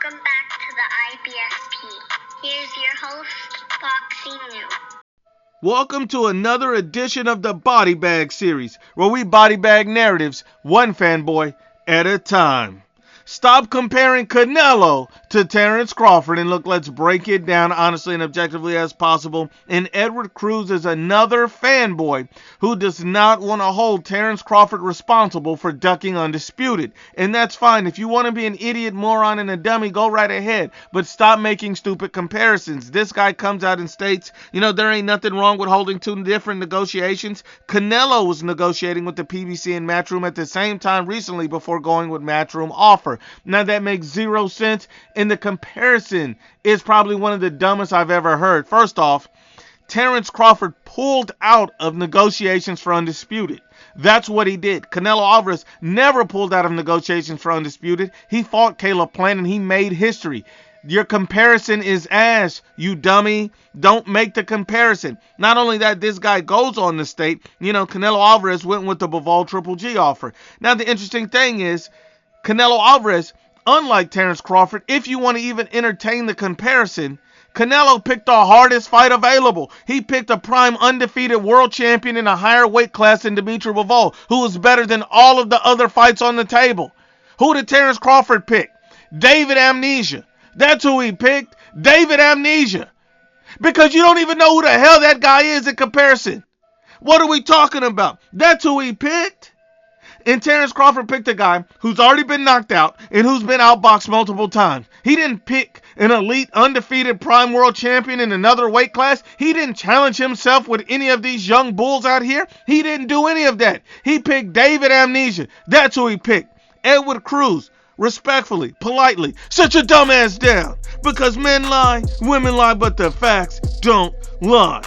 Welcome back to the IBFP. Here's your host, Foxy New. Welcome to another edition of the Body Bag series, where we body bag narratives one fanboy at a time. Stop comparing Canelo to Terence Crawford, and look, let's break it down honestly and objectively as possible. And Edward Cruz is another fanboy who does not want to hold Terence Crawford responsible for ducking Undisputed. And that's fine. If you want to be an idiot, moron, and a dummy, go right ahead. But stop making stupid comparisons. This guy comes out and states, there ain't nothing wrong with holding two different negotiations. Canelo was negotiating with the PBC and Matchroom at the same time recently before going with Matchroom offer. Now that makes zero sense, and the comparison is probably one of the dumbest I've ever heard. First off, Terence Crawford pulled out of negotiations for Undisputed. That's what he did. Canelo Alvarez never pulled out of negotiations for Undisputed. He fought Caleb Plant and he made history. Your comparison is ass, you dummy. Don't make the comparison. Not only that, this guy goes on to state, Canelo Alvarez went with the Bivol Triple G offer. Now the interesting thing is, Canelo Alvarez, unlike Terence Crawford, if you want to even entertain the comparison, Canelo picked the hardest fight available. He picked a prime undefeated world champion in a higher weight class than Dimitri Bivol, who was better than all of the other fights on the table. Who did Terence Crawford pick? David Amnesia. That's who he picked. David Amnesia. Because you don't even know who the hell that guy is in comparison. What are we talking about? That's who he picked. And Terence Crawford picked a guy who's already been knocked out and who's been outboxed multiple times. He didn't pick an elite, undefeated prime world champion in another weight class. He didn't challenge himself with any of these young bulls out here. He didn't do any of that. He picked David Amnesia. That's who he picked. Edward Cruz, respectfully, politely, sit your dumb ass down. Because men lie, women lie, but the facts don't lie.